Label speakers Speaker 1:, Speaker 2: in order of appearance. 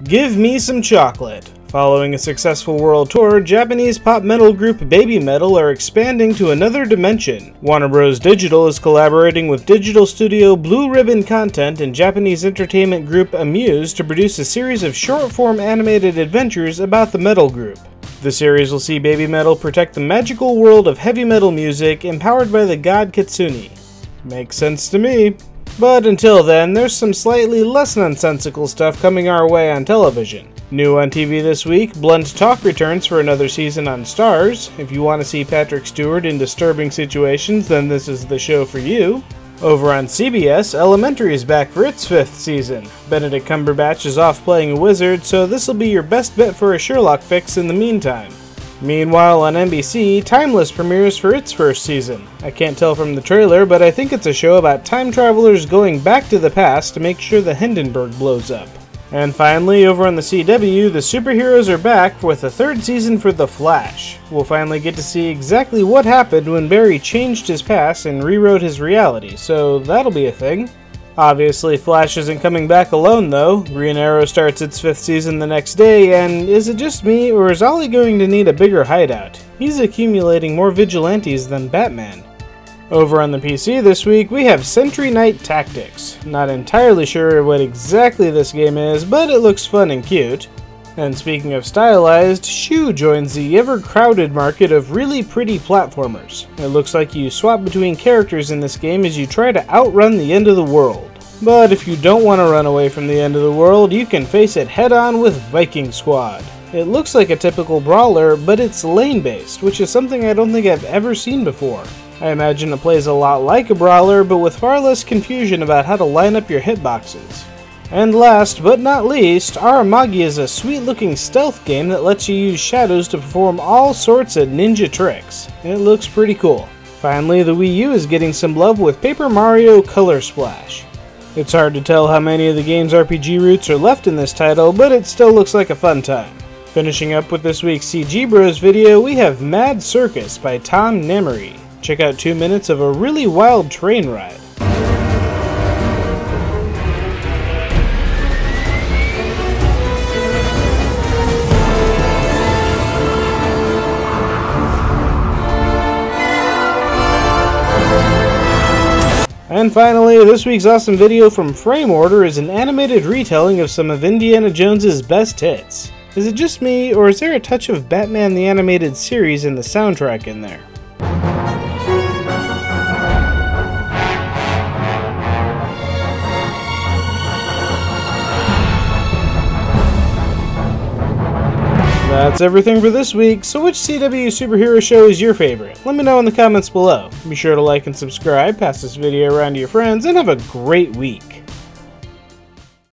Speaker 1: Give me some chocolate. Following a successful world tour, Japanese pop metal group Babymetal are expanding to another dimension. Warner Bros. Digital is collaborating with digital studio Blue Ribbon Content and Japanese entertainment group Amuse to produce a series of short-form animated adventures about the metal group. The series will see Babymetal protect the magical world of heavy metal music empowered by the god Kitsune. Makes sense to me. But until then, there's some slightly less nonsensical stuff coming our way on television. New on TV this week, Blunt Talk returns for another season on Starz. If you want to see Patrick Stewart in disturbing situations, then this is the show for you. Over on CBS, Elementary is back for its 5th season. Benedict Cumberbatch is off playing a wizard, so this'll be your best bet for a Sherlock fix in the meantime. Meanwhile, on NBC, Timeless premieres for its 1st season. I can't tell from the trailer, but I think it's a show about time travelers going back to the past to make sure the Hindenburg blows up. And finally, over on the CW, the superheroes are back with a 3rd season for The Flash. We'll finally get to see exactly what happened when Barry changed his past and rewrote his reality, so that'll be a thing. Obviously, Flash isn't coming back alone though. Green Arrow starts its 5th season the next day, and is it just me, or is Ollie going to need a bigger hideout? He's accumulating more vigilantes than Batman. Over on the PC this week, we have Sentry Night Tactics. Not entirely sure what exactly this game is, but it looks fun and cute. And speaking of stylized, Shu joins the ever-crowded market of really pretty platformers. It looks like you swap between characters in this game as you try to outrun the end of the world. But if you don't want to run away from the end of the world, you can face it head-on with Viking Squad. It looks like a typical brawler, but it's lane-based, which is something I don't think I've ever seen before. I imagine it plays a lot like a brawler, but with far less confusion about how to line up your hitboxes. And last but not least, Aramagi is a sweet-looking stealth game that lets you use shadows to perform all sorts of ninja tricks. It looks pretty cool. Finally, the Wii U is getting some love with Paper Mario Color Splash. It's hard to tell how many of the game's RPG roots are left in this title, but it still looks like a fun time. Finishing up with this week's CGBros video, we have Mad Circus by Tom Nemery. Check out 2 minutes of a really wild train ride. And finally, this week's awesome video from Frame Order is an animated retelling of some of Indiana Jones's best hits. Is it just me, or is there a touch of Batman the Animated Series in the soundtrack in there? That's everything for this week, so which CW superhero show is your favorite? Let me know in the comments below. Be sure to like and subscribe, pass this video around to your friends, and have a great week.